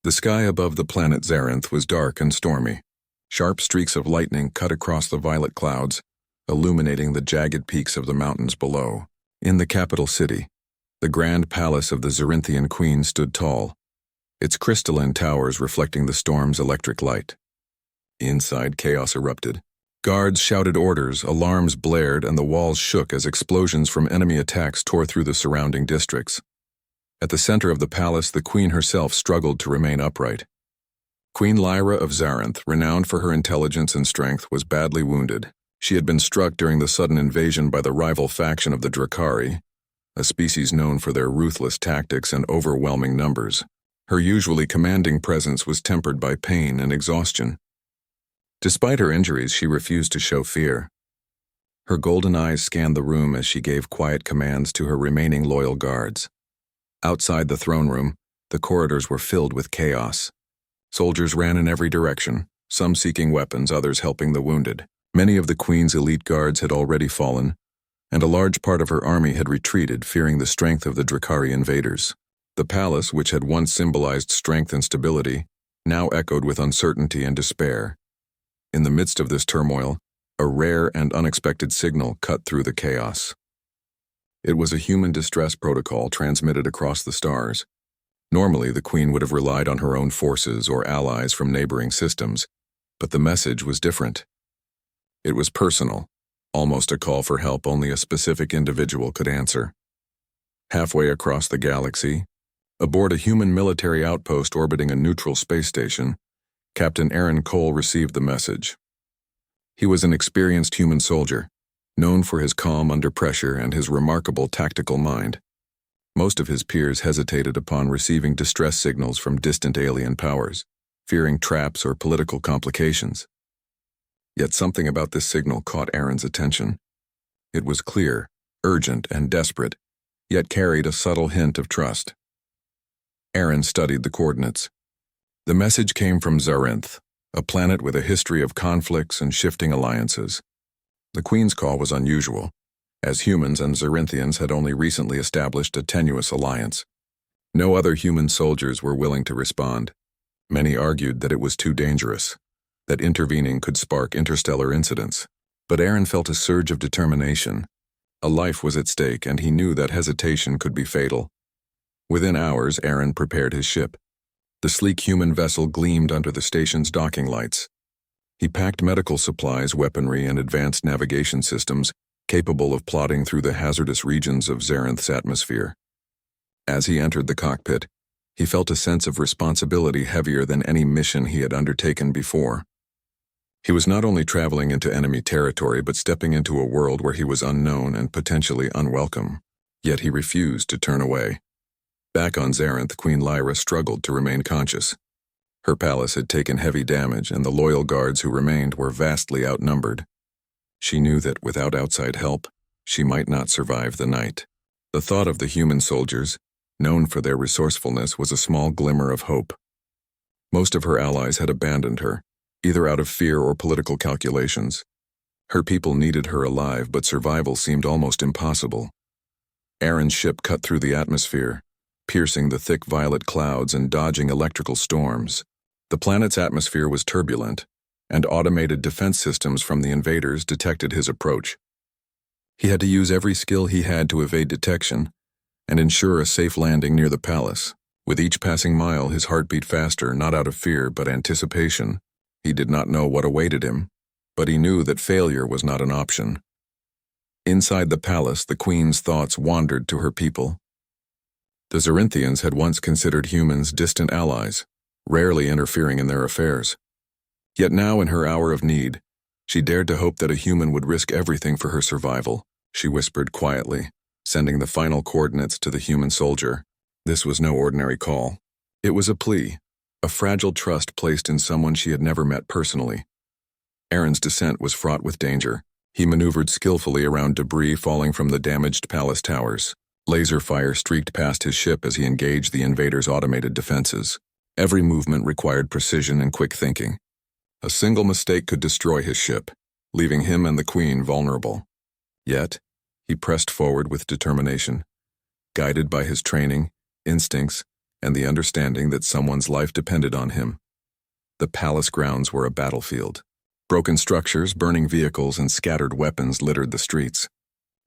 The sky above the planet Zarinth was dark and stormy. Sharp streaks of lightning cut across the violet clouds, illuminating the jagged peaks of the mountains below. In the capital city, the grand palace of the Zarinthian queen stood tall, its crystalline towers reflecting the storm's electric light. Inside, chaos erupted. Guards shouted orders, alarms blared, and the walls shook as explosions from enemy attacks tore through the surrounding districts. At the center of the palace, the queen herself struggled to remain upright. Queen Lyra of Zarinth, renowned for her intelligence and strength, was badly wounded. She had been struck during the sudden invasion by the rival faction of the Drakari, a species known for their ruthless tactics and overwhelming numbers. Her usually commanding presence was tempered by pain and exhaustion. Despite her injuries, she refused to show fear. Her golden eyes scanned the room as she gave quiet commands to her remaining loyal guards. Outside the throne room, the corridors were filled with chaos. Soldiers ran in every direction, some seeking weapons, others helping the wounded. Many of the queen's elite guards had already fallen, and a large part of her army had retreated, fearing the strength of the Drakari invaders. The palace, which had once symbolized strength and stability, now echoed with uncertainty and despair. In the midst of this turmoil, a rare and unexpected signal cut through the chaos. It was a human distress protocol transmitted across the stars. Normally, the queen would have relied on her own forces or allies from neighboring systems, but the message was different. It was personal, almost a call for help only a specific individual could answer. Halfway across the galaxy, aboard a human military outpost orbiting a neutral space station, Captain Aaron Cole received the message. He was an experienced human soldier, known for his calm under pressure and his remarkable tactical mind. Most of his peers hesitated upon receiving distress signals from distant alien powers, fearing traps or political complications. Yet something about this signal caught Aaron's attention. It was clear, urgent, and desperate, yet carried a subtle hint of trust. Aaron studied the coordinates. The message came from Zarinth, a planet with a history of conflicts and shifting alliances. The Queen's call was unusual, as humans and Zarinthians had only recently established a tenuous alliance. No other human soldiers were willing to respond. Many argued that it was too dangerous, that intervening could spark interstellar incidents. But Aaron felt a surge of determination. A life was at stake, and he knew that hesitation could be fatal. Within hours, Aaron prepared his ship. The sleek human vessel gleamed under the station's docking lights. He packed medical supplies, weaponry, and advanced navigation systems capable of plodding through the hazardous regions of Zarinth's atmosphere. As he entered the cockpit, he felt a sense of responsibility heavier than any mission he had undertaken before. He was not only traveling into enemy territory but stepping into a world where he was unknown and potentially unwelcome. Yet he refused to turn away. Back on Zarinth, Queen Lyra struggled to remain conscious. Her palace had taken heavy damage, and the loyal guards who remained were vastly outnumbered. She knew that without outside help, she might not survive the night. The thought of the human soldiers, known for their resourcefulness, was a small glimmer of hope. Most of her allies had abandoned her, either out of fear or political calculations. Her people needed her alive, but survival seemed almost impossible. Aaron's ship cut through the atmosphere, piercing the thick violet clouds and dodging electrical storms. The planet's atmosphere was turbulent, and automated defense systems from the invaders detected his approach. He had to use every skill he had to evade detection and ensure a safe landing near the palace. With each passing mile, his heart beat faster, not out of fear but anticipation. He did not know what awaited him, but he knew that failure was not an option. Inside the palace, the Queen's thoughts wandered to her people. The Zarinthians had once considered humans distant allies, rarely interfering in their affairs. Yet now, in her hour of need, she dared to hope that a human would risk everything for her survival. She whispered quietly, sending the final coordinates to the human soldier. This was no ordinary call. It was a plea, a fragile trust placed in someone she had never met personally. Aaron's descent was fraught with danger. He maneuvered skillfully around debris falling from the damaged palace towers. Laser fire streaked past his ship as he engaged the invaders' automated defenses. Every movement required precision and quick thinking. A single mistake could destroy his ship, leaving him and the Queen vulnerable. Yet, he pressed forward with determination. Guided by his training, instincts, and the understanding that someone's life depended on him. The palace grounds were a battlefield. Broken structures, burning vehicles, and scattered weapons littered the streets.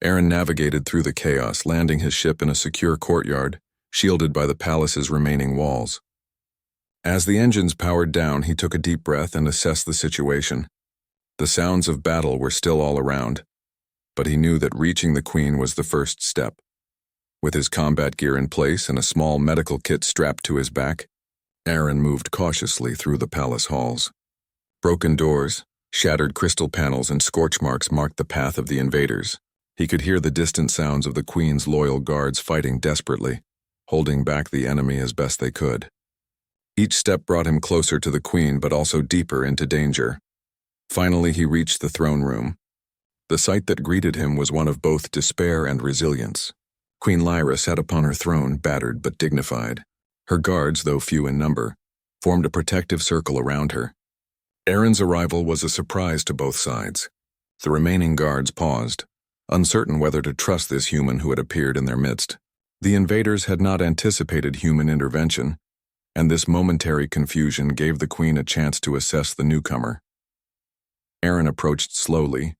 Aaron navigated through the chaos, landing his ship in a secure courtyard, shielded by the palace's remaining walls. As the engines powered down, he took a deep breath and assessed the situation. The sounds of battle were still all around, but he knew that reaching the Queen was the first step. With his combat gear in place and a small medical kit strapped to his back, Aaron moved cautiously through the palace halls. Broken doors, shattered crystal panels, and scorch marks marked the path of the invaders. He could hear the distant sounds of the Queen's loyal guards fighting desperately, holding back the enemy as best they could. Each step brought him closer to the Queen, but also deeper into danger. Finally, he reached the throne room. The sight that greeted him was one of both despair and resilience. Queen Lyra sat upon her throne, battered but dignified. Her guards, though few in number, formed a protective circle around her. Aaron's arrival was a surprise to both sides. The remaining guards paused, uncertain whether to trust this human who had appeared in their midst. The invaders had not anticipated human intervention, and this momentary confusion gave the Queen a chance to assess the newcomer. Aaron approached slowly,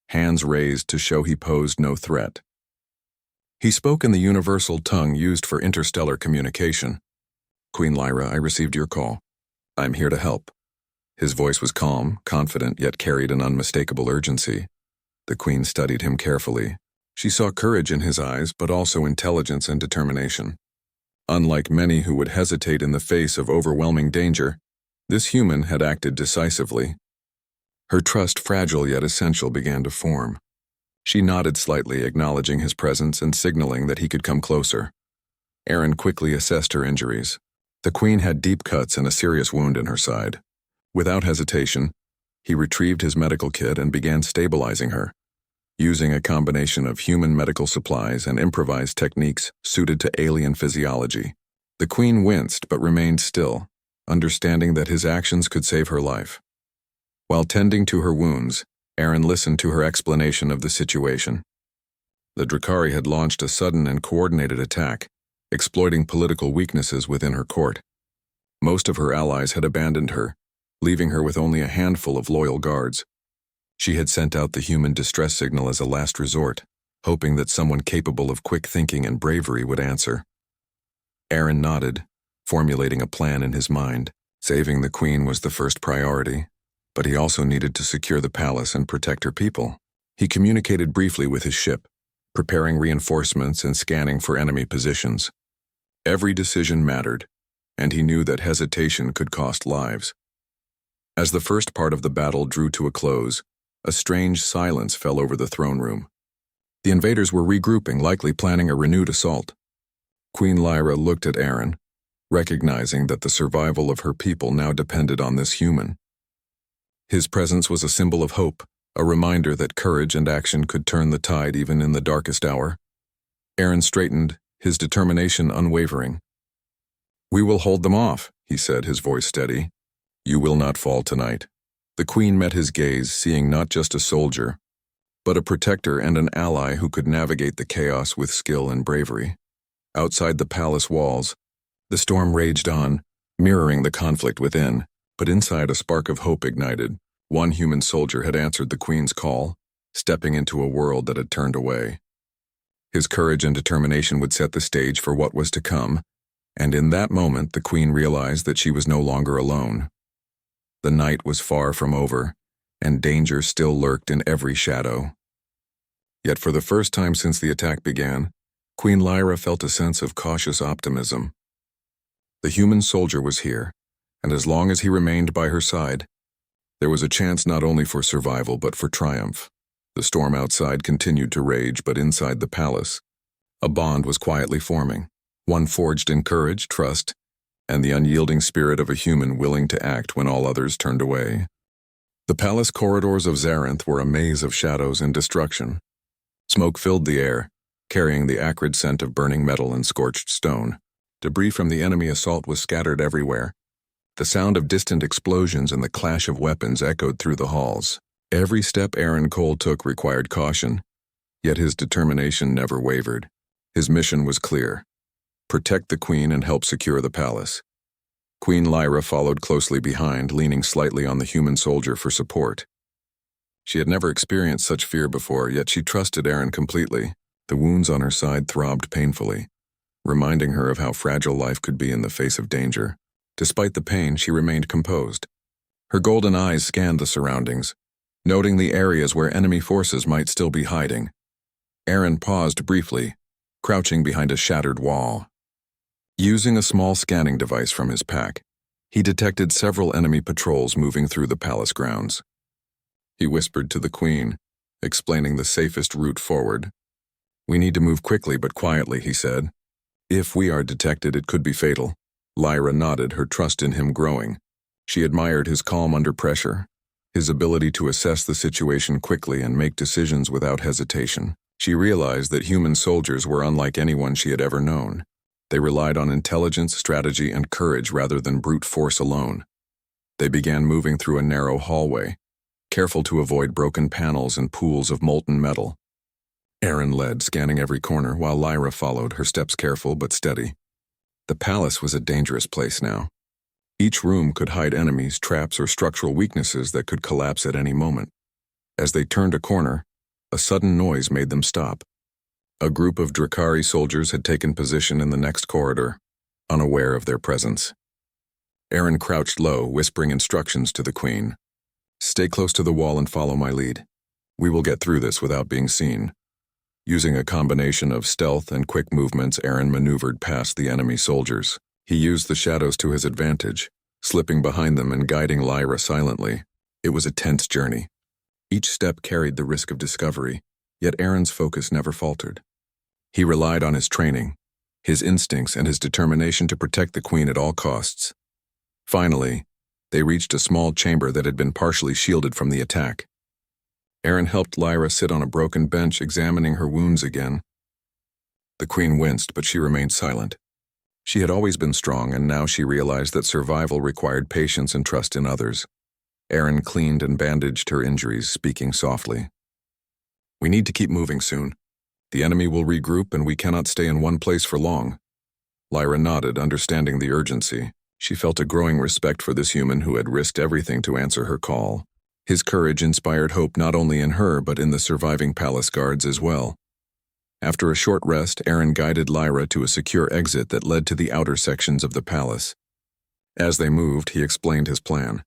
hands raised to show he posed no threat. He spoke in the universal tongue used for interstellar communication. "Queen Lyra, I received your call. I'm here to help." His voice was calm, confident, yet carried an unmistakable urgency. The Queen studied him carefully. She saw courage in his eyes, but also intelligence and determination. Unlike many who would hesitate in the face of overwhelming danger, this human had acted decisively. Her trust, fragile yet essential, began to form. She nodded slightly, acknowledging his presence and signaling that he could come closer. Aaron quickly assessed her injuries. The Queen had deep cuts and a serious wound in her side. Without hesitation, he retrieved his medical kit and began stabilizing her, using a combination of human medical supplies and improvised techniques suited to alien physiology. The Queen winced but remained still, understanding that his actions could save her life. While tending to her wounds, Aaron listened to her explanation of the situation. The Drakari had launched a sudden and coordinated attack, exploiting political weaknesses within her court. Most of her allies had abandoned her, leaving her with only a handful of loyal guards. She had sent out the human distress signal as a last resort, hoping that someone capable of quick thinking and bravery would answer. Aaron nodded, formulating a plan in his mind. Saving the Queen was the first priority, but he also needed to secure the palace and protect her people. He communicated briefly with his ship, preparing reinforcements and scanning for enemy positions. Every decision mattered, and he knew that hesitation could cost lives. As the first part of the battle drew to a close, a strange silence fell over the throne room. The invaders were regrouping, likely planning a renewed assault. Queen Lyra looked at Aaron, recognizing that the survival of her people now depended on this human. His presence was a symbol of hope, a reminder that courage and action could turn the tide even in the darkest hour. Aaron straightened, his determination unwavering. "We will hold them off," he said, his voice steady. "You will not fall tonight." The Queen met his gaze, seeing not just a soldier, but a protector and an ally who could navigate the chaos with skill and bravery. Outside the palace walls, the storm raged on, mirroring the conflict within, but inside a spark of hope ignited. One human soldier had answered the Queen's call, stepping into a world that had turned away. His courage and determination would set the stage for what was to come, and in that moment the Queen realized that she was no longer alone. The night was far from over, and danger still lurked in every shadow. Yet for the first time since the attack began, Queen Lyra felt a sense of cautious optimism. The human soldier was here, and as long as he remained by her side, there was a chance not only for survival but for triumph. The storm outside continued to rage, but inside the palace, a bond was quietly forming, one forged in courage, trust, and the unyielding spirit of a human willing to act when all others turned away. The palace corridors of Zarenth were a maze of shadows and destruction. Smoke filled the air, carrying the acrid scent of burning metal and scorched stone. Debris from the enemy assault was scattered everywhere. The sound of distant explosions and the clash of weapons echoed through the halls. Every step Aaron Cole took required caution, yet his determination never wavered. His mission was clear: protect the queen and help secure the palace. Queen Lyra followed closely behind, leaning slightly on the human soldier for support. She had never experienced such fear before, yet she trusted Aaron completely. The wounds on her side throbbed painfully, reminding her of how fragile life could be in the face of danger. Despite the pain, she remained composed. Her golden eyes scanned the surroundings, noting the areas where enemy forces might still be hiding. Aaron paused briefly, crouching behind a shattered wall. Using a small scanning device from his pack, he detected several enemy patrols moving through the palace grounds. He whispered to the queen, explaining the safest route forward. "We need to move quickly but quietly," he said. "If we are detected, it could be fatal." Lyra nodded, her trust in him growing. She admired his calm under pressure, his ability to assess the situation quickly and make decisions without hesitation. She realized that human soldiers were unlike anyone she had ever known. They relied on intelligence, strategy, and courage rather than brute force alone. They began moving through a narrow hallway, careful to avoid broken panels and pools of molten metal. Aaron led, scanning every corner, while Lyra followed, her steps careful but steady. The palace was a dangerous place now. Each room could hide enemies, traps, or structural weaknesses that could collapse at any moment. As they turned a corner, a sudden noise made them stop. A group of Drakari soldiers had taken position in the next corridor, unaware of their presence. Aaron crouched low, whispering instructions to the queen. "Stay close to the wall and follow my lead. We will get through this without being seen." Using a combination of stealth and quick movements, Aaron maneuvered past the enemy soldiers. He used the shadows to his advantage, slipping behind them and guiding Lyra silently. It was a tense journey. Each step carried the risk of discovery, yet Aaron's focus never faltered. He relied on his training, his instincts, and his determination to protect the queen at all costs. Finally, they reached a small chamber that had been partially shielded from the attack. Aaron helped Lyra sit on a broken bench, examining her wounds again. The queen winced, but she remained silent. She had always been strong, and now she realized that survival required patience and trust in others. Aaron cleaned and bandaged her injuries, speaking softly. "We need to keep moving soon. The enemy will regroup, and we cannot stay in one place for long." Lyra nodded, understanding the urgency. She felt a growing respect for this human who had risked everything to answer her call. His courage inspired hope not only in her but in the surviving palace guards as well. After a short rest, Aaron guided Lyra to a secure exit that led to the outer sections of the palace. As they moved, he explained his plan.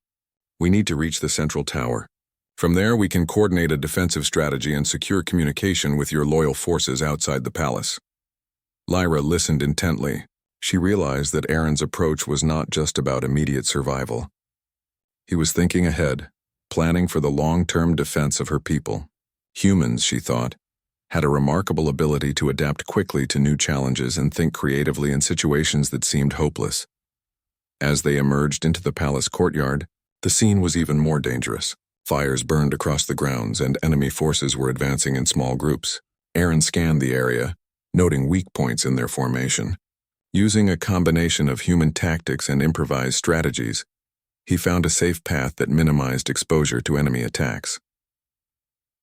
"We need to reach the central tower. From there, we can coordinate a defensive strategy and secure communication with your loyal forces outside the palace." Lyra listened intently. She realized that Aaron's approach was not just about immediate survival. He was thinking ahead, planning for the long-term defense of her people. Humans, she thought, had a remarkable ability to adapt quickly to new challenges and think creatively in situations that seemed hopeless. As they emerged into the palace courtyard, the scene was even more dangerous. Fires burned across the grounds, and enemy forces were advancing in small groups. Aaron scanned the area, noting weak points in their formation. Using a combination of human tactics and improvised strategies, he found a safe path that minimized exposure to enemy attacks.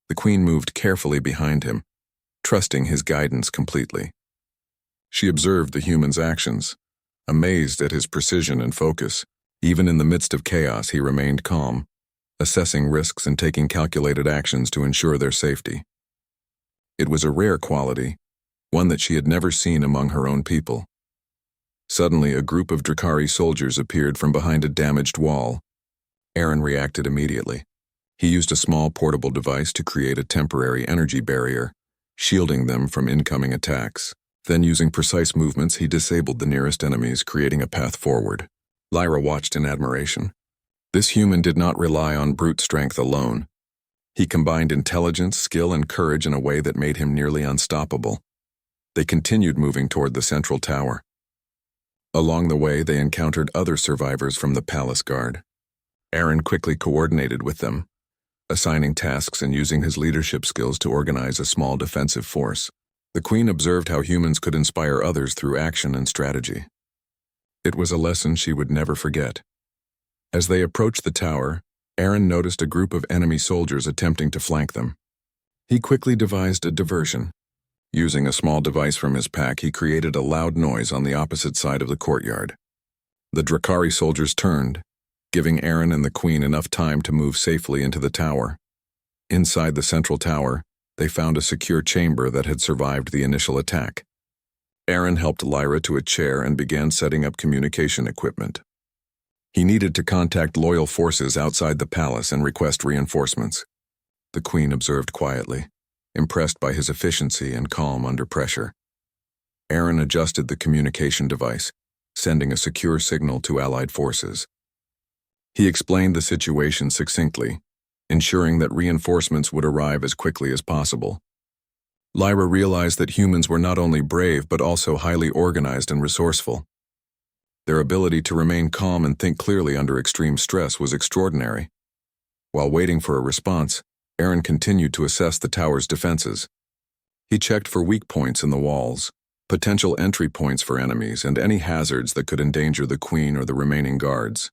The queen moved carefully behind him, trusting his guidance completely. She observed the human's actions, amazed at his precision and focus. Even in the midst of chaos, he remained calm, assessing risks and taking calculated actions to ensure their safety. It was a rare quality, one that she had never seen among her own people. Suddenly, a group of Drakari soldiers appeared from behind a damaged wall. Aaron reacted immediately. He used a small portable device to create a temporary energy barrier, shielding them from incoming attacks. Then, using precise movements, he disabled the nearest enemies, creating a path forward. Lyra watched in admiration. This human did not rely on brute strength alone. He combined intelligence, skill, and courage in a way that made him nearly unstoppable. They continued moving toward the central tower. Along the way, they encountered other survivors from the palace guard. Aaron quickly coordinated with them, assigning tasks and using his leadership skills to organize a small defensive force. The queen observed how humans could inspire others through action and strategy. It was a lesson she would never forget. As they approached the tower, Aaron noticed a group of enemy soldiers attempting to flank them. He quickly devised a diversion. Using a small device from his pack, he created a loud noise on the opposite side of the courtyard. The Drakari soldiers turned, giving Aaron and the Queen enough time to move safely into the tower. Inside the central tower, they found a secure chamber that had survived the initial attack. Aaron helped Lyra to a chair and began setting up communication equipment. He needed to contact loyal forces outside the palace and request reinforcements. The Queen observed quietly, impressed by his efficiency and calm under pressure. Aaron adjusted the communication device, sending a secure signal to allied forces. He explained the situation succinctly, ensuring that reinforcements would arrive as quickly as possible. Lyra realized that humans were not only brave but also highly organized and resourceful. Their ability to remain calm and think clearly under extreme stress was extraordinary. While waiting for a response, Aaron continued to assess the tower's defenses. He checked for weak points in the walls, potential entry points for enemies, and any hazards that could endanger the Queen or the remaining guards.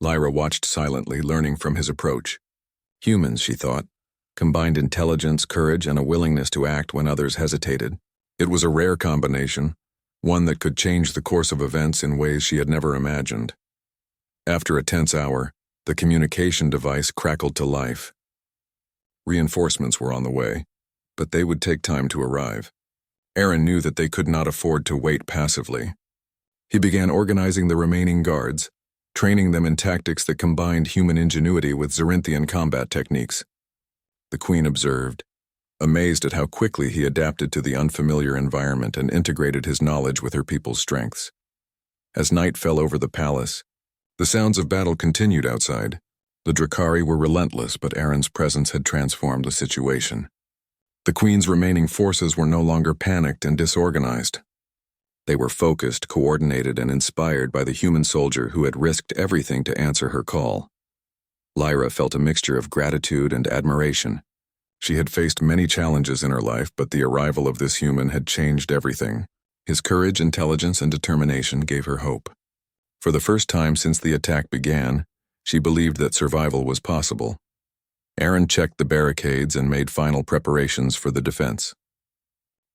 Lyra watched silently, learning from his approach. Humans, she thought, combined intelligence, courage, and a willingness to act when others hesitated. It was a rare combination, one that could change the course of events in ways she had never imagined. After a tense hour, the communication device crackled to life. Reinforcements were on the way, but they would take time to arrive. Aaron knew that they could not afford to wait passively. He began organizing the remaining guards, training them in tactics that combined human ingenuity with Zarinthian combat techniques. The Queen observed, amazed at how quickly he adapted to the unfamiliar environment and integrated his knowledge with her people's strengths. As night fell over the palace, the sounds of battle continued outside. The Drakari were relentless, but Aaron's presence had transformed the situation. The Queen's remaining forces were no longer panicked and disorganized. They were focused, coordinated, and inspired by the human soldier who had risked everything to answer her call. Lyra felt a mixture of gratitude and admiration. She had faced many challenges in her life, but the arrival of this human had changed everything. His courage, intelligence, and determination gave her hope. For the first time since the attack began, she believed that survival was possible. Aaron checked the barricades and made final preparations for the defense.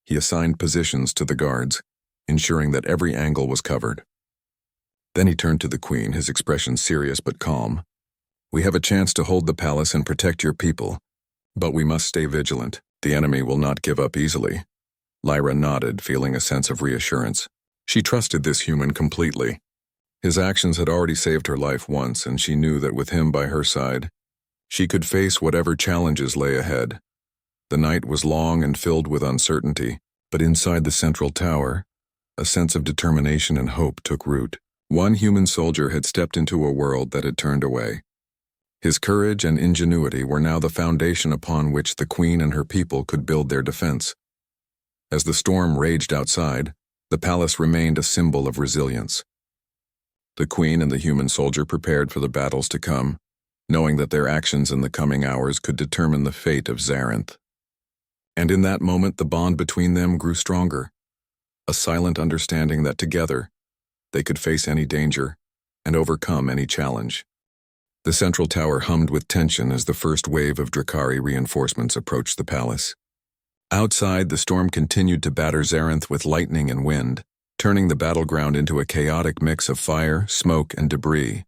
He assigned positions to the guards, ensuring that every angle was covered. Then he turned to the Queen, his expression serious but calm. "We have a chance to hold the palace and protect your people, but we must stay vigilant. The enemy will not give up easily." Lyra nodded, feeling a sense of reassurance. She trusted this human completely. His actions had already saved her life once, and she knew that with him by her side, she could face whatever challenges lay ahead. The night was long and filled with uncertainty, but inside the central tower, a sense of determination and hope took root. One human soldier had stepped into a world that had turned away. His courage and ingenuity were now the foundation upon which the Queen and her people could build their defense. As the storm raged outside, the palace remained a symbol of resilience. The Queen and the human soldier prepared for the battles to come, knowing that their actions in the coming hours could determine the fate of Zarinth. And in that moment, the bond between them grew stronger, a silent understanding that together, they could face any danger and overcome any challenge. The central tower hummed with tension as the first wave of Drakari reinforcements approached the palace. Outside, the storm continued to batter Zarinth with lightning and wind, turning the battleground into a chaotic mix of fire, smoke, and debris.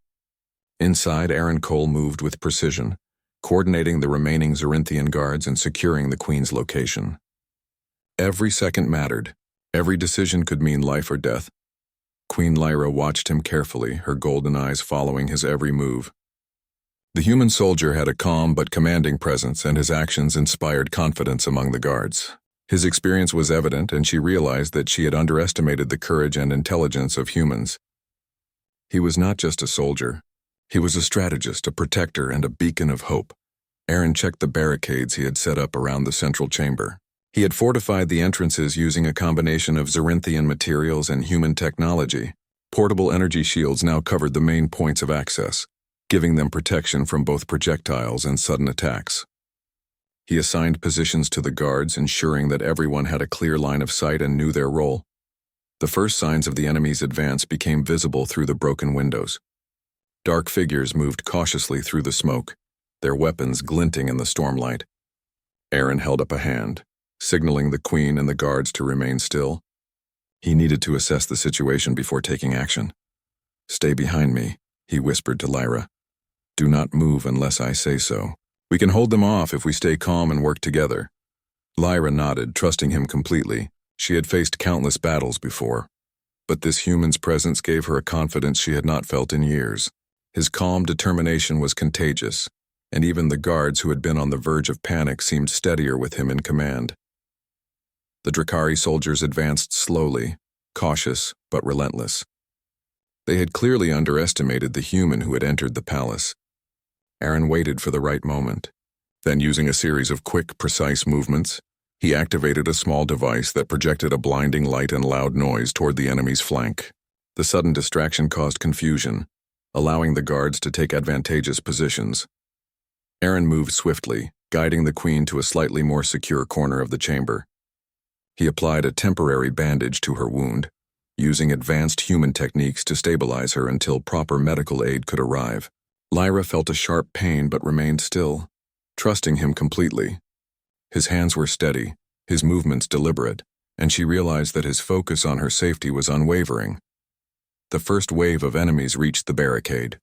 Inside, Aaron Cole moved with precision, coordinating the remaining Zarinthian guards and securing the Queen's location. Every second mattered. Every decision could mean life or death. Queen Lyra watched him carefully, her golden eyes following his every move. The human soldier had a calm but commanding presence, and his actions inspired confidence among the guards. His experience was evident, and she realized that she had underestimated the courage and intelligence of humans. He was not just a soldier. He was a strategist, a protector, and a beacon of hope. Aaron checked the barricades he had set up around the central chamber. He had fortified the entrances using a combination of Zarinthian materials and human technology. Portable energy shields now covered the main points of access, giving them protection from both projectiles and sudden attacks. He assigned positions to the guards, ensuring that everyone had a clear line of sight and knew their role. The first signs of the enemy's advance became visible through the broken windows. Dark figures moved cautiously through the smoke, their weapons glinting in the stormlight. Aaron held up a hand, signaling the queen and the guards to remain still. He needed to assess the situation before taking action. "Stay behind me," he whispered to Lyra. "Do not move unless I say so. We can hold them off if we stay calm and work together." Lyra nodded, trusting him completely. She had faced countless battles before, but this human's presence gave her a confidence she had not felt in years. His calm determination was contagious, and even the guards who had been on the verge of panic seemed steadier with him in command. The Drakari soldiers advanced slowly, cautious but relentless. They had clearly underestimated the human who had entered the palace. Aaron waited for the right moment. Then, using a series of quick, precise movements, he activated a small device that projected a blinding light and loud noise toward the enemy's flank. The sudden distraction caused confusion, allowing the guards to take advantageous positions. Aaron moved swiftly, guiding the queen to a slightly more secure corner of the chamber. He applied a temporary bandage to her wound, using advanced human techniques to stabilize her until proper medical aid could arrive. Lyra felt a sharp pain but remained still, trusting him completely. His hands were steady, his movements deliberate, and she realized that his focus on her safety was unwavering. The first wave of enemies reached the barricade.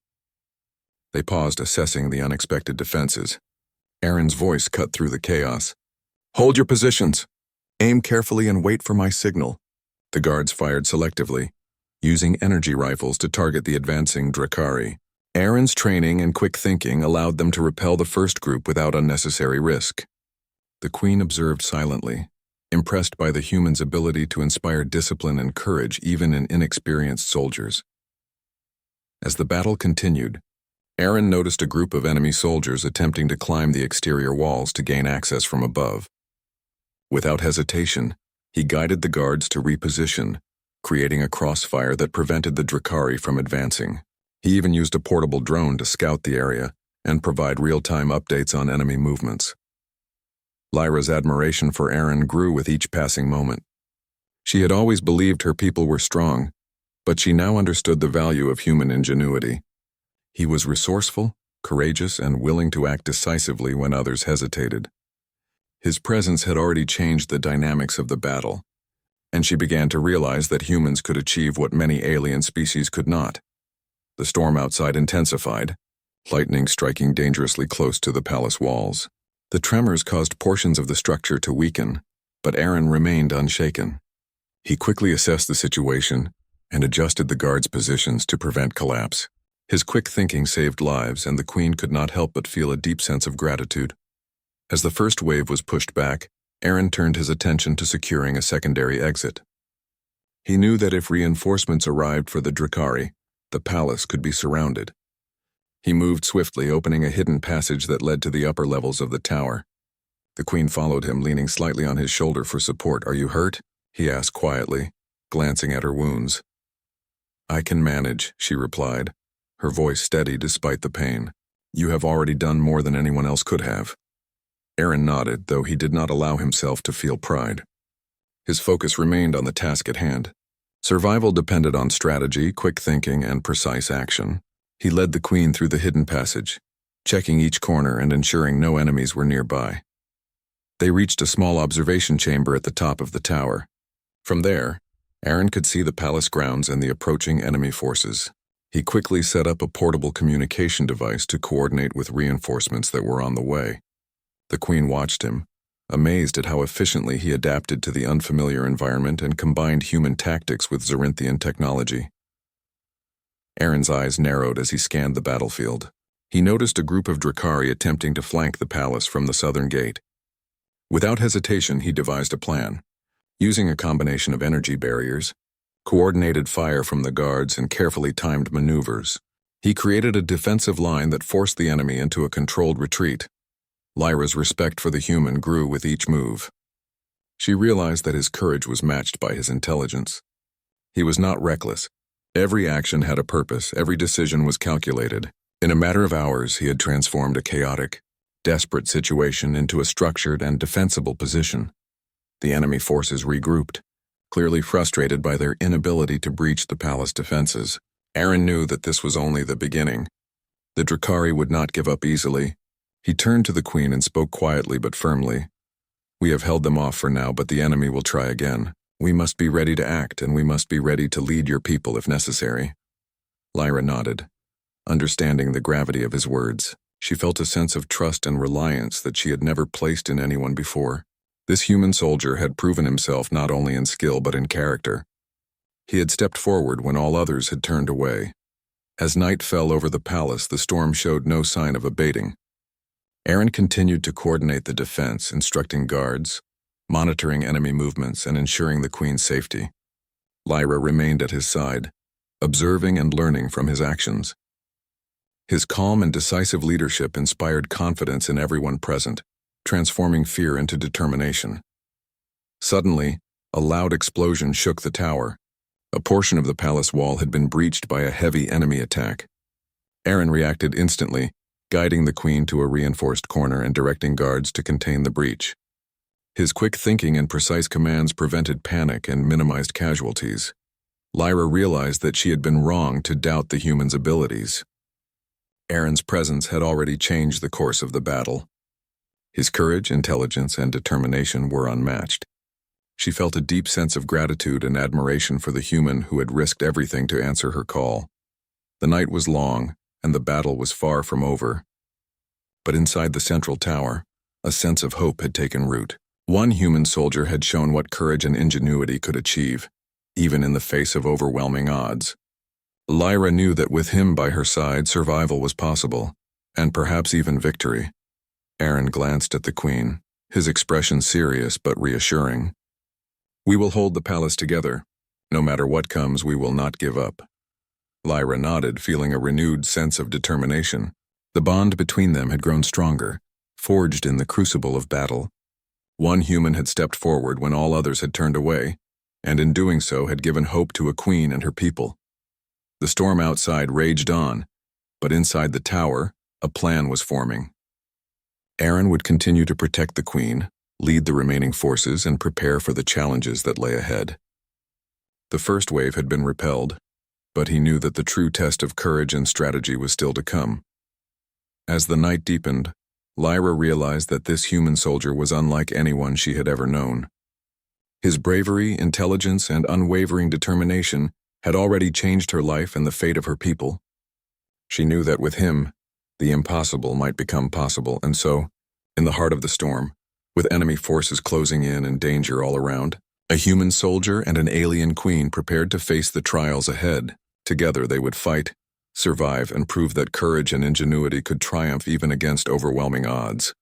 They paused, assessing the unexpected defenses. Aaron's voice cut through the chaos. "Hold your positions. Aim carefully and wait for my signal." The guards fired selectively, using energy rifles to target the advancing Drakari. Aaron's training and quick thinking allowed them to repel the first group without unnecessary risk. The queen observed silently, impressed by the human's ability to inspire discipline and courage even in inexperienced soldiers. As the battle continued, Aaron noticed a group of enemy soldiers attempting to climb the exterior walls to gain access from above. Without hesitation, he guided the guards to reposition, creating a crossfire that prevented the Drakari from advancing. He even used a portable drone to scout the area and provide real-time updates on enemy movements. Lyra's admiration for Aaron grew with each passing moment. She had always believed her people were strong, but she now understood the value of human ingenuity. He was resourceful, courageous, and willing to act decisively when others hesitated. His presence had already changed the dynamics of the battle, and she began to realize that humans could achieve what many alien species could not. The storm outside intensified, lightning striking dangerously close to the palace walls. The tremors caused portions of the structure to weaken, but Aaron remained unshaken. He quickly assessed the situation and adjusted the guards' positions to prevent collapse. His quick thinking saved lives, and the queen could not help but feel a deep sense of gratitude. As the first wave was pushed back, Aaron turned his attention to securing a secondary exit. He knew that if reinforcements arrived for the Drakari, the palace could be surrounded. He moved swiftly, opening a hidden passage that led to the upper levels of the tower. The queen followed him, leaning slightly on his shoulder for support. "Are you hurt?" he asked quietly, glancing at her wounds. "I can manage," she replied, her voice steady despite the pain. "You have already done more than anyone else could have." Aaron nodded, though he did not allow himself to feel pride. His focus remained on the task at hand. Survival depended on strategy, quick thinking, and precise action. He led the queen through the hidden passage, checking each corner and ensuring no enemies were nearby. They reached a small observation chamber at the top of the tower. From there, Aaron could see the palace grounds and the approaching enemy forces. He quickly set up a portable communication device to coordinate with reinforcements that were on the way. The queen watched him, amazed at how efficiently he adapted to the unfamiliar environment and combined human tactics with Zarinthian technology. Aaron's eyes narrowed as he scanned the battlefield. He noticed a group of Drakari attempting to flank the palace from the southern gate. Without hesitation, he devised a plan. Using a combination of energy barriers, coordinated fire from the guards, and carefully timed maneuvers, he created a defensive line that forced the enemy into a controlled retreat. Lyra's respect for the human grew with each move. She realized that his courage was matched by his intelligence. He was not reckless. Every action had a purpose, every decision was calculated. In a matter of hours, he had transformed a chaotic, desperate situation into a structured and defensible position. The enemy forces regrouped, clearly frustrated by their inability to breach the palace defenses. Aaron knew that this was only the beginning. The Drakari would not give up easily. He turned to the queen and spoke quietly but firmly. We have held them off for now, but the enemy will try again. We must be ready to act, and we must be ready to lead your people if necessary." Lyra nodded, understanding the gravity of his words. She felt a sense of trust and reliance that she had never placed in anyone before. This human soldier had proven himself not only in skill but in character. He had stepped forward when all others had turned away. As night fell over the palace, the storm showed no sign of abating. Aaron continued to coordinate the defense, instructing guards, monitoring enemy movements, and ensuring the queen's safety. Lyra remained at his side, observing and learning from his actions. His calm and decisive leadership inspired confidence in everyone present, transforming fear into determination. Suddenly, a loud explosion shook the tower. A portion of the palace wall had been breached by a heavy enemy attack. Aaron reacted instantly, guiding the queen to a reinforced corner and directing guards to contain the breach. His quick thinking and precise commands prevented panic and minimized casualties. Lyra realized that she had been wrong to doubt the human's abilities. Aaron's presence had already changed the course of the battle. His courage, intelligence, and determination were unmatched. She felt a deep sense of gratitude and admiration for the human who had risked everything to answer her call. The night was long, and the battle was far from over. But inside the central tower, a sense of hope had taken root. One human soldier had shown what courage and ingenuity could achieve, even in the face of overwhelming odds. Lyra knew that with him by her side, survival was possible, and perhaps even victory. Aaron glanced at the queen, his expression serious but reassuring. "We will hold the palace together. No matter what comes, we will not give up." Lyra nodded, feeling a renewed sense of determination. The bond between them had grown stronger, forged in the crucible of battle. One human had stepped forward when all others had turned away, and in doing so had given hope to a queen and her people. The storm outside raged on, but inside the tower, a plan was forming. Aaron would continue to protect the queen, lead the remaining forces, and prepare for the challenges that lay ahead. The first wave had been repelled, but he knew that the true test of courage and strategy was still to come. As the night deepened, Lyra realized that this human soldier was unlike anyone she had ever known. His bravery, intelligence, and unwavering determination had already changed her life and the fate of her people. She knew that with him, the impossible might become possible, and so, in the heart of the storm, with enemy forces closing in and danger all around, a human soldier and an alien queen prepared to face the trials ahead. Together they would fight, survive, and prove that courage and ingenuity could triumph even against overwhelming odds.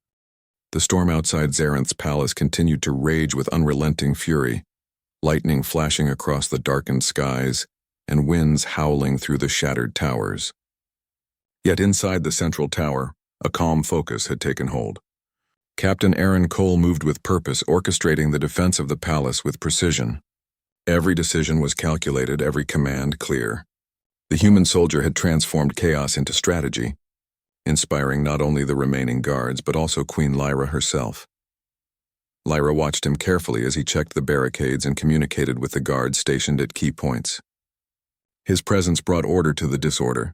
The storm outside Zarinth's palace continued to rage with unrelenting fury, lightning flashing across the darkened skies, and winds howling through the shattered towers. Yet inside the central tower, a calm focus had taken hold. Captain Aaron Cole moved with purpose, orchestrating the defense of the palace with precision. Every decision was calculated, every command clear. The human soldier had transformed chaos into strategy, inspiring not only the remaining guards but also Queen Lyra herself. Lyra watched him carefully as he checked the barricades and communicated with the guards stationed at key points. His presence brought order to the disorder.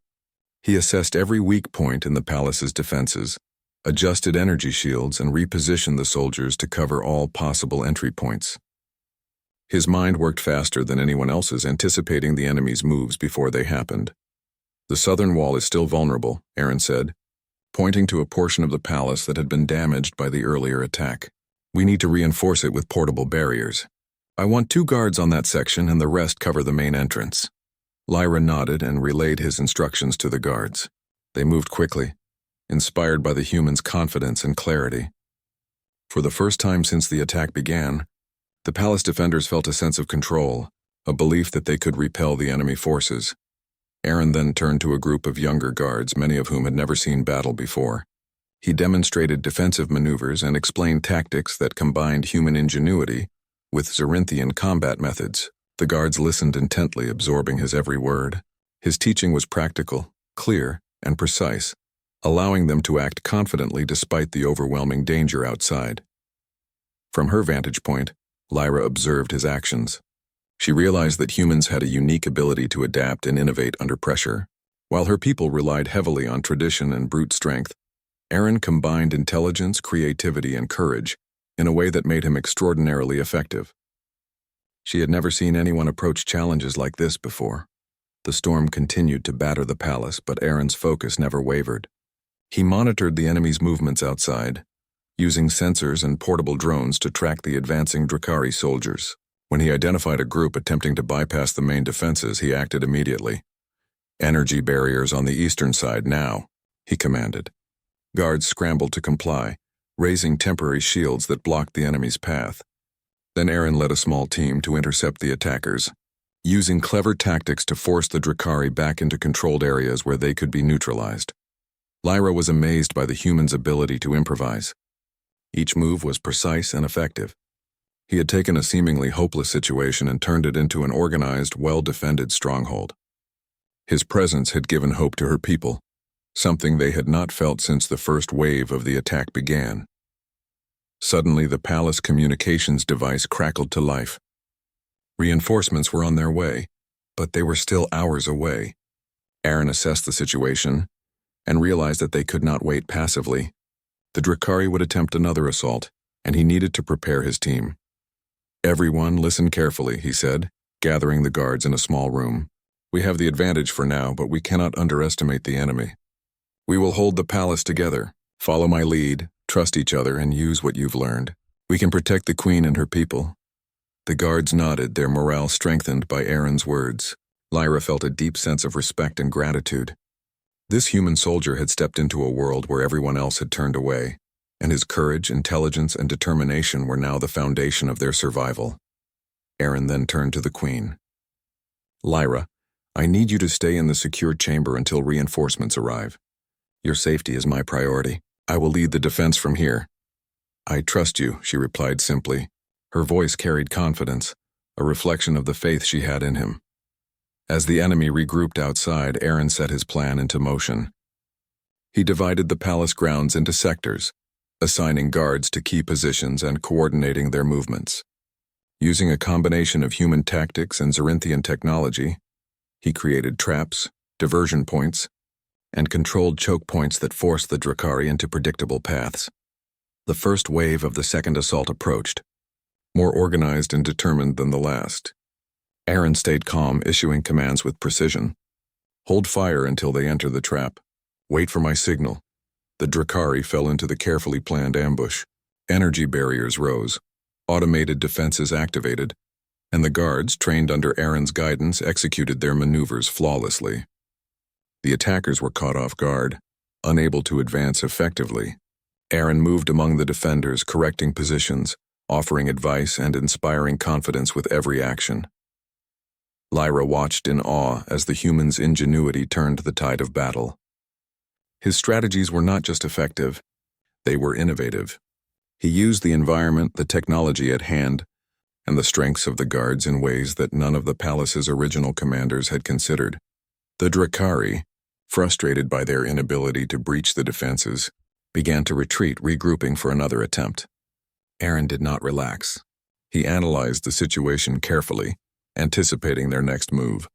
He assessed every weak point in the palace's defenses, adjusted energy shields, and repositioned the soldiers to cover all possible entry points. His mind worked faster than anyone else's, anticipating the enemy's moves before they happened. "The southern wall is still vulnerable," Aaron said, pointing to a portion of the palace that had been damaged by the earlier attack. "We need to reinforce it with portable barriers. I want 2 guards on that section and the rest cover the main entrance." Lyra nodded and relayed his instructions to the guards. They moved quickly, inspired by the human's confidence and clarity. For the first time since the attack began, the palace defenders felt a sense of control, a belief that they could repel the enemy forces. Aaron then turned to a group of younger guards, many of whom had never seen battle before. He demonstrated defensive maneuvers and explained tactics that combined human ingenuity with Zarinthian combat methods. The guards listened intently, absorbing his every word. His teaching was practical, clear, and precise, allowing them to act confidently despite the overwhelming danger outside. From her vantage point, Lyra observed his actions. She realized that humans had a unique ability to adapt and innovate under pressure. While her people relied heavily on tradition and brute strength, Aaron combined intelligence, creativity, and courage, in a way that made him extraordinarily effective. She had never seen anyone approach challenges like this before. The storm continued to batter the palace, but Aaron's focus never wavered. He monitored the enemy's movements outside, using sensors and portable drones to track the advancing Drakari soldiers. When he identified a group attempting to bypass the main defenses, he acted immediately. "Energy barriers on the eastern side now," he commanded. Guards scrambled to comply, raising temporary shields that blocked the enemy's path. Then Aaron led a small team to intercept the attackers, using clever tactics to force the Drakari back into controlled areas where they could be neutralized. Lyra was amazed by the humans' ability to improvise. Each move was precise and effective. He had taken a seemingly hopeless situation and turned it into an organized, well-defended stronghold. His presence had given hope to her people, something they had not felt since the first wave of the attack began. Suddenly, the palace communications device crackled to life. Reinforcements were on their way, but they were still hours away. Aaron assessed the situation and realized that they could not wait passively. The Drakari would attempt another assault, and he needed to prepare his team. "Everyone, listen carefully," he said, gathering the guards in a small room. "We have the advantage for now, but we cannot underestimate the enemy. We will hold the palace together. Follow my lead, trust each other, and use what you've learned. We can protect the queen and her people." The guards nodded, their morale strengthened by Aaron's words. Lyra felt a deep sense of respect and gratitude. This human soldier had stepped into a world where everyone else had turned away, and his courage, intelligence, and determination were now the foundation of their survival. Aaron then turned to the queen. "Lyra, I need you to stay in the secure chamber until reinforcements arrive. Your safety is my priority. I will lead the defense from here." "I trust you," she replied simply. Her voice carried confidence, a reflection of the faith she had in him. As the enemy regrouped outside, Aaron set his plan into motion. He divided the palace grounds into sectors, assigning guards to key positions and coordinating their movements. Using a combination of human tactics and Zarinthian technology, he created traps, diversion points, and controlled choke points that forced the Drakari into predictable paths. The first wave of the second assault approached, more organized and determined than the last. Aaron stayed calm, issuing commands with precision. "Hold fire until they enter the trap. Wait for my signal." The Drakari fell into the carefully planned ambush. Energy barriers rose, automated defenses activated, and the guards, trained under Aaron's guidance, executed their maneuvers flawlessly. The attackers were caught off guard, unable to advance effectively. Aaron moved among the defenders, correcting positions, offering advice, and inspiring confidence with every action. Lyra watched in awe as the human's ingenuity turned the tide of battle. His strategies were not just effective, they were innovative. He used the environment, the technology at hand, and the strengths of the guards in ways that none of the palace's original commanders had considered. The Drakari, frustrated by their inability to breach the defenses, began to retreat, regrouping for another attempt. Aaron did not relax. He analyzed the situation carefully, anticipating their next move.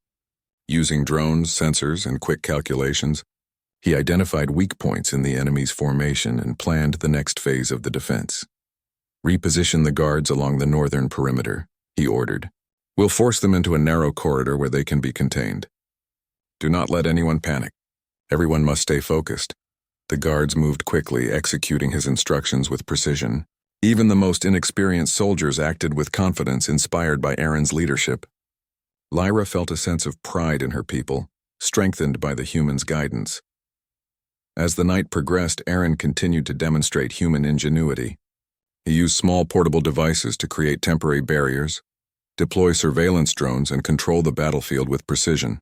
Using drones, sensors, and quick calculations, he identified weak points in the enemy's formation and planned the next phase of the defense. "Reposition the guards along the northern perimeter," he ordered. "We'll force them into a narrow corridor where they can be contained. Do not let anyone panic. Everyone must stay focused." The guards moved quickly, executing his instructions with precision. Even the most inexperienced soldiers acted with confidence, inspired by Aaron's leadership. Lyra felt a sense of pride in her people, strengthened by the human's guidance. As the night progressed, Aaron continued to demonstrate human ingenuity. He used small portable devices to create temporary barriers, deploy surveillance drones, and control the battlefield with precision.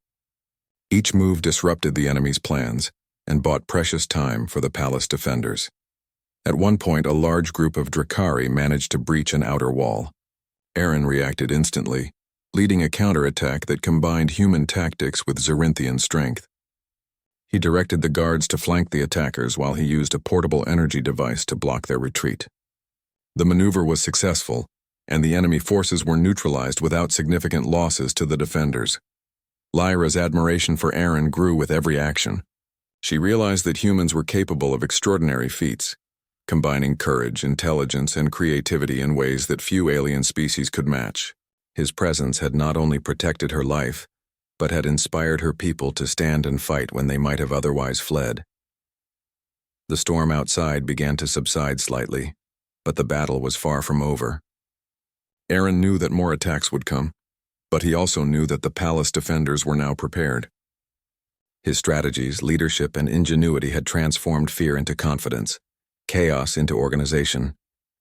Each move disrupted the enemy's plans and bought precious time for the palace defenders. At one point, a large group of Drakari managed to breach an outer wall. Aaron reacted instantly, leading a counterattack that combined human tactics with Zarinthian strength. He directed the guards to flank the attackers while he used a portable energy device to block their retreat. The maneuver was successful, and the enemy forces were neutralized without significant losses to the defenders. Lyra's admiration for Aaron grew with every action. She realized that humans were capable of extraordinary feats, combining courage, intelligence, and creativity in ways that few alien species could match. His presence had not only protected her life, but had inspired her people to stand and fight when they might have otherwise fled. The storm outside began to subside slightly, but the battle was far from over. Aaron knew that more attacks would come, but he also knew that the palace defenders were now prepared. His strategies, leadership, and ingenuity had transformed fear into confidence, chaos into organization,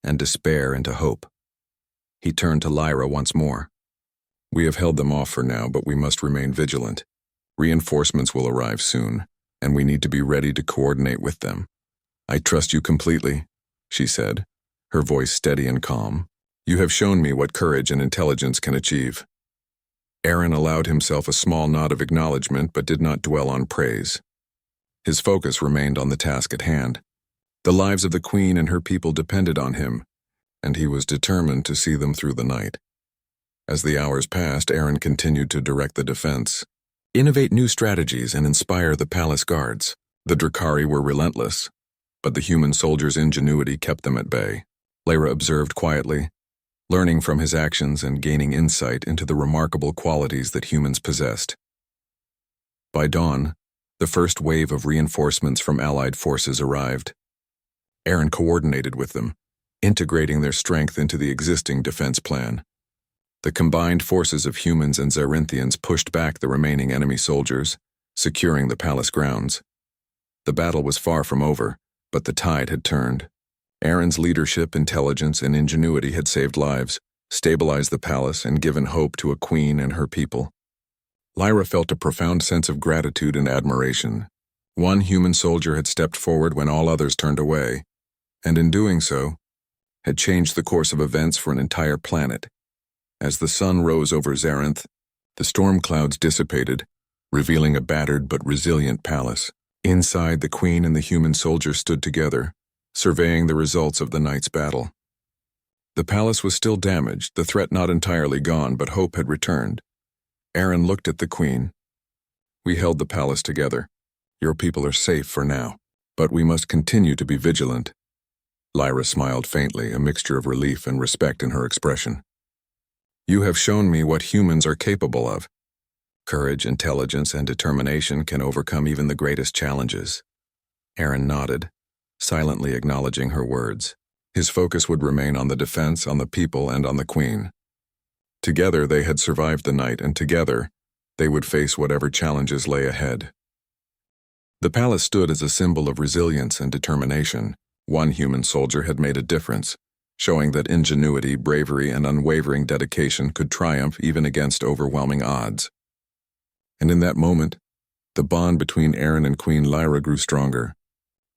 and despair into hope. He turned to Lyra once more. "We have held them off for now, but we must remain vigilant. Reinforcements will arrive soon, and we need to be ready to coordinate with them. I trust you completely," she said, her voice steady and calm. "You have shown me what courage and intelligence can achieve." Aaron allowed himself a small nod of acknowledgement but did not dwell on praise. His focus remained on the task at hand. The lives of the Queen and her people depended on him, and he was determined to see them through the night. As the hours passed, Aaron continued to direct the defense, innovate new strategies, and inspire the palace guards. The Drakari were relentless, but the human soldiers' ingenuity kept them at bay. Lyra observed quietly, learning from his actions and gaining insight into the remarkable qualities that humans possessed. By dawn, the first wave of reinforcements from allied forces arrived. Aaron coordinated with them, integrating their strength into the existing defense plan. The combined forces of humans and Zarinthians pushed back the remaining enemy soldiers, securing the palace grounds. The battle was far from over, but the tide had turned. Aaron's leadership, intelligence, and ingenuity had saved lives, stabilized the palace, and given hope to a queen and her people. Lyra felt a profound sense of gratitude and admiration. One human soldier had stepped forward when all others turned away, and in doing so, had changed the course of events for an entire planet. As the sun rose over Zarinth, the storm clouds dissipated, revealing a battered but resilient palace. Inside, the queen and the human soldier stood together, surveying the results of the night's battle. The palace was still damaged, the threat not entirely gone, but hope had returned. Aaron looked at the queen. "We held the palace together. Your people are safe for now, but we must continue to be vigilant." Lyra smiled faintly, a mixture of relief and respect in her expression. "You have shown me what humans are capable of. Courage, intelligence, and determination can overcome even the greatest challenges." Aaron nodded, silently acknowledging her words. His focus would remain on the defense, on the people, and on the queen. Together they had survived the night, and together they would face whatever challenges lay ahead. The palace stood as a symbol of resilience and determination. One human soldier had made a difference, showing that ingenuity, bravery, and unwavering dedication could triumph even against overwhelming odds. And in that moment, the bond between Aaron and Queen Lyra grew stronger,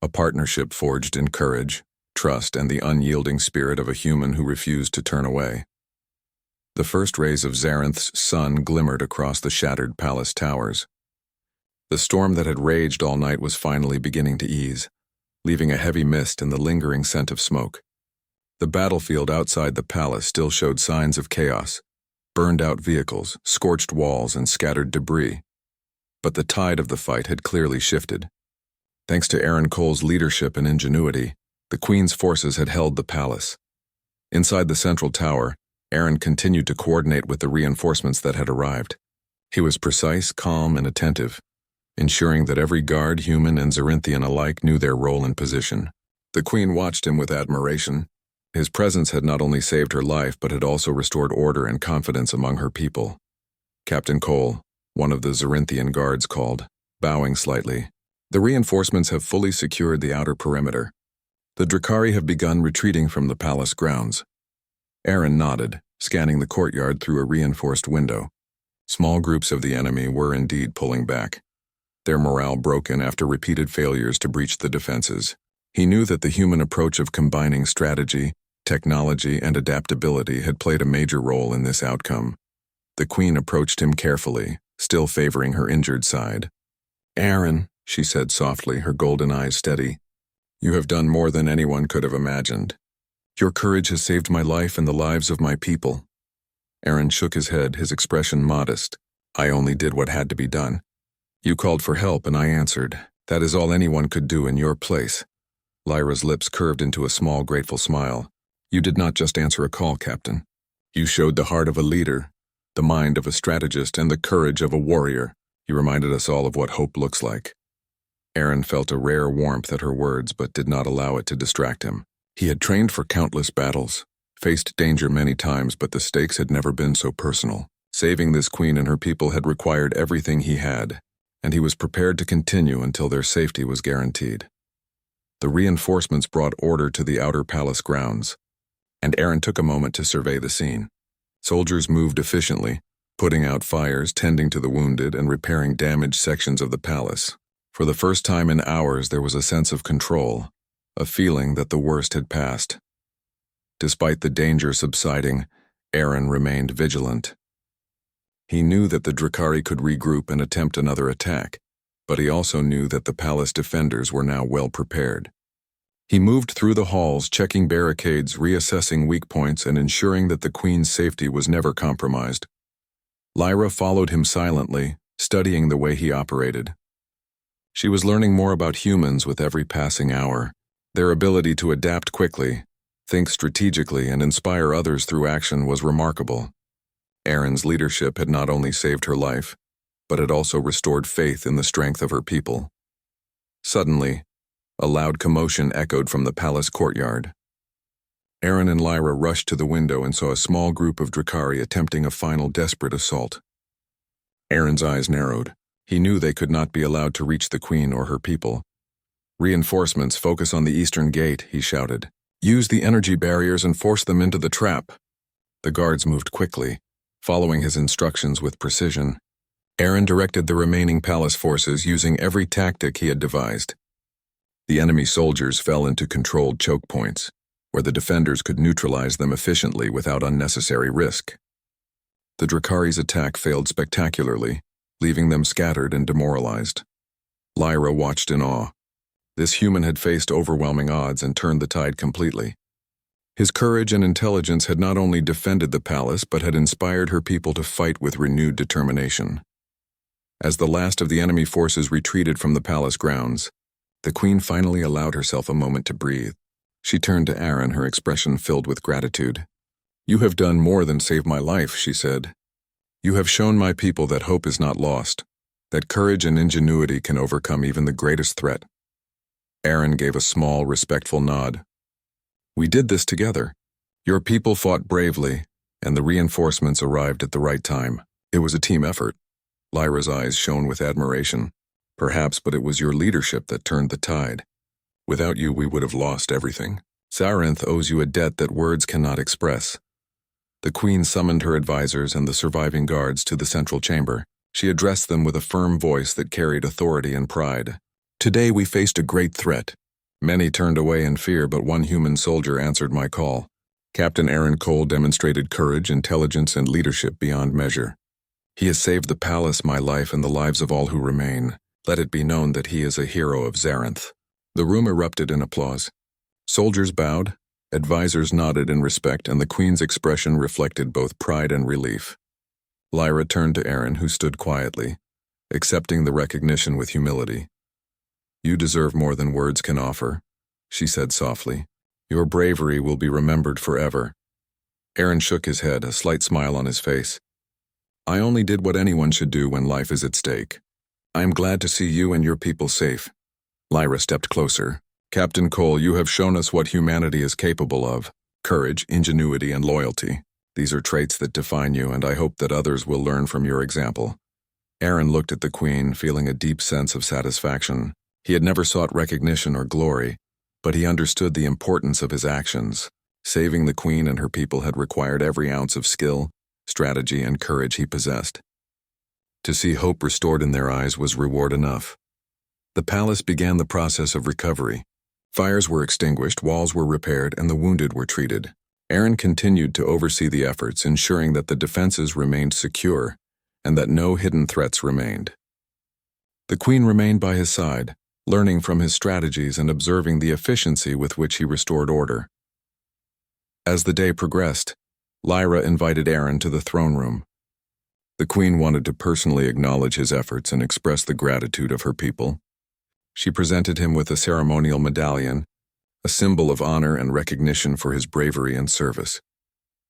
a partnership forged in courage, trust, and the unyielding spirit of a human who refused to turn away. The first rays of Zarinth's sun glimmered across the shattered palace towers. The storm that had raged all night was finally beginning to ease, leaving a heavy mist and the lingering scent of smoke. The battlefield outside the palace still showed signs of chaos, burned-out vehicles, scorched walls, and scattered debris. But the tide of the fight had clearly shifted. Thanks to Aaron Cole's leadership and ingenuity, the Queen's forces had held the palace. Inside the central tower, Aaron continued to coordinate with the reinforcements that had arrived. He was precise, calm, and attentive, ensuring that every guard, human and Zarinthian alike, knew their role and position. The Queen watched him with admiration. His presence had not only saved her life, but had also restored order and confidence among her people. Captain Cole, one of the Zarinthian guards, called, bowing slightly. "The reinforcements have fully secured the outer perimeter. The Drakari have begun retreating from the palace grounds." Aaron nodded, scanning the courtyard through a reinforced window. Small groups of the enemy were indeed pulling back, their morale broken after repeated failures to breach the defenses. He knew that the human approach of combining strategy, technology, and adaptability had played a major role in this outcome. The Queen approached him carefully, still favoring her injured side. "Aaron," she said softly, her golden eyes steady, "you have done more than anyone could have imagined. Your courage has saved my life and the lives of my people." Aaron shook his head, his expression modest. "I only did what had to be done. You called for help and I answered. That is all anyone could do in your place." Lyra's lips curved into a small, grateful smile. You did not just answer a call, Captain. You showed the heart of a leader, the mind of a strategist, and the courage of a warrior. You reminded us all of what hope looks like. Aaron felt a rare warmth at her words, but did not allow it to distract him. He had trained for countless battles, faced danger many times, but the stakes had never been so personal. Saving this queen and her people had required everything he had, and he was prepared to continue until their safety was guaranteed. The reinforcements brought order to the outer palace grounds, and Aaron took a moment to survey the scene. Soldiers moved efficiently, putting out fires, tending to the wounded, and repairing damaged sections of the palace. For the first time in hours, there was a sense of control, a feeling that the worst had passed. Despite the danger subsiding, Aaron remained vigilant. He knew that the Drakari could regroup and attempt another attack, but he also knew that the palace defenders were now well prepared. He moved through the halls, checking barricades, reassessing weak points, and ensuring that the queen's safety was never compromised. Lyra followed him silently, studying the way he operated. She was learning more about humans with every passing hour. Their ability to adapt quickly, think strategically, and inspire others through action was remarkable. Aaron's leadership had not only saved her life, but had also restored faith in the strength of her people. Suddenly, a loud commotion echoed from the palace courtyard. Aaron and Lyra rushed to the window and saw a small group of Drakari attempting a final desperate assault. Aaron's eyes narrowed. He knew they could not be allowed to reach the queen or her people. Reinforcements, focus on the eastern gate, he shouted. Use the energy barriers and force them into the trap. The guards moved quickly, following his instructions with precision. Aaron directed the remaining palace forces using every tactic he had devised. The enemy soldiers fell into controlled choke points, where the defenders could neutralize them efficiently without unnecessary risk. The Drakari's attack failed spectacularly, leaving them scattered and demoralized. Lyra watched in awe. This human had faced overwhelming odds and turned the tide completely. His courage and intelligence had not only defended the palace, but had inspired her people to fight with renewed determination. As the last of the enemy forces retreated from the palace grounds, the queen finally allowed herself a moment to breathe. She turned to Aaron, her expression filled with gratitude. You have done more than save my life, she said. You have shown my people that hope is not lost, that courage and ingenuity can overcome even the greatest threat. Aaron gave a small, respectful nod. We did this together. Your people fought bravely, and the reinforcements arrived at the right time. It was a team effort. Lyra's eyes shone with admiration. Perhaps, but it was your leadership that turned the tide. Without you, we would have lost everything. Zarinth owes you a debt that words cannot express. The queen summoned her advisors and the surviving guards to the central chamber. She addressed them with a firm voice that carried authority and pride. Today we faced a great threat. Many turned away in fear, but one human soldier answered my call. Captain Aaron Cole demonstrated courage, intelligence, and leadership beyond measure. He has saved the palace, my life, and the lives of all who remain. Let it be known that he is a hero of Zarinth. The room erupted in applause. Soldiers bowed, advisors nodded in respect, and the queen's expression reflected both pride and relief. Lyra turned to Aaron, who stood quietly, accepting the recognition with humility. You deserve more than words can offer, she said softly. Your bravery will be remembered forever. Aaron shook his head, a slight smile on his face. I only did what anyone should do when life is at stake. I am glad to see you and your people safe. Lyra stepped closer. Captain Cole, you have shown us what humanity is capable of. Courage, ingenuity, and loyalty. These are traits that define you, and I hope that others will learn from your example. Aaron looked at the queen, feeling a deep sense of satisfaction. He had never sought recognition or glory, but he understood the importance of his actions. Saving the queen and her people had required every ounce of skill, strategy, and courage he possessed. To see hope restored in their eyes was reward enough. The palace began the process of recovery. Fires were extinguished, walls were repaired, and the wounded were treated. Aaron continued to oversee the efforts, ensuring that the defenses remained secure and that no hidden threats remained. The queen remained by his side, learning from his strategies and observing the efficiency with which he restored order. As the day progressed, Lyra invited Aaron to the throne room. The queen wanted to personally acknowledge his efforts and express the gratitude of her people. She presented him with a ceremonial medallion, a symbol of honor and recognition for his bravery and service.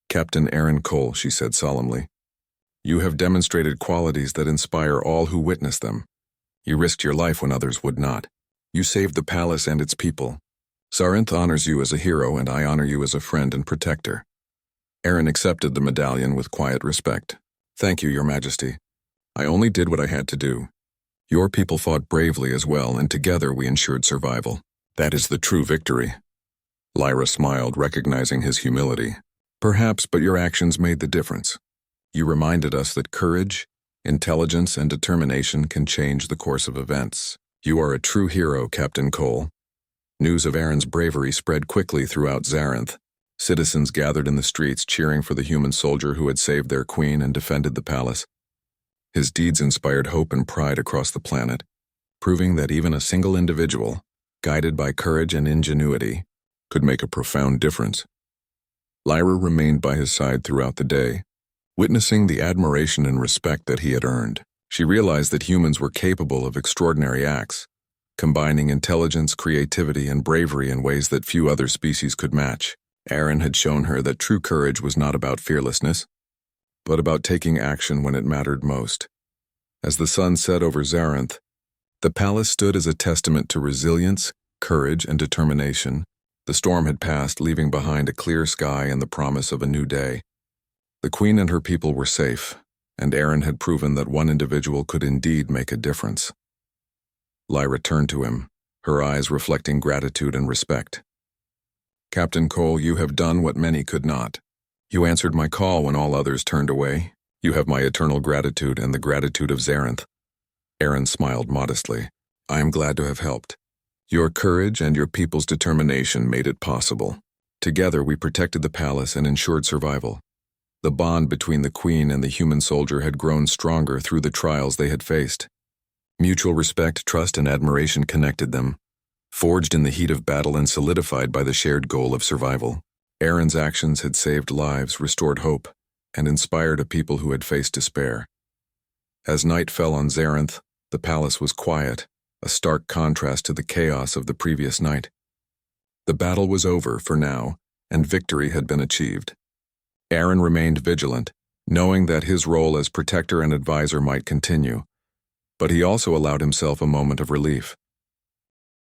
"Captain Aaron Cole," she said solemnly, "you have demonstrated qualities that inspire all who witness them. You risked your life when others would not. You saved the palace and its people. Zarinth honors you as a hero, and I honor you as a friend and protector." Aaron accepted the medallion with quiet respect. "Thank you, Your Majesty. I only did what I had to do. Your people fought bravely as well, and together we ensured survival. That is the true victory." Lyra smiled, recognizing his humility. "Perhaps, but your actions made the difference. You reminded us that courage, intelligence, and determination can change the course of events. You are a true hero, Captain Cole." News of Aaron's bravery spread quickly throughout Zarinth. Citizens gathered in the streets cheering for the human soldier who had saved their queen and defended the palace. His deeds inspired hope and pride across the planet, proving that even a single individual, guided by courage and ingenuity, could make a profound difference. Lyra remained by his side throughout the day, witnessing the admiration and respect that he had earned. She realized that humans were capable of extraordinary acts, combining intelligence, creativity, and bravery in ways that few other species could match. Aaron had shown her that true courage was not about fearlessness, but about taking action when it mattered most. As the sun set over Zarinth, the palace stood as a testament to resilience, courage, and determination. The storm had passed, leaving behind a clear sky and the promise of a new day. The queen and her people were safe, and Aaron had proven that one individual could indeed make a difference. Lyra turned to him, her eyes reflecting gratitude and respect. "Captain Cole, you have done what many could not. You answered my call when all others turned away. You have my eternal gratitude and the gratitude of Zarinth." Aaron smiled modestly. "I am glad to have helped. Your courage and your people's determination made it possible. Together we protected the palace and ensured survival." The bond between the queen and the human soldier had grown stronger through the trials they had faced. Mutual respect, trust, and admiration connected them, forged in the heat of battle and solidified by the shared goal of survival. Aaron's actions had saved lives, restored hope, and inspired a people who had faced despair. As night fell on Zarinth, the palace was quiet, a stark contrast to the chaos of the previous night. The battle was over for now, and victory had been achieved. Aaron remained vigilant, knowing that his role as protector and advisor might continue, but he also allowed himself a moment of relief.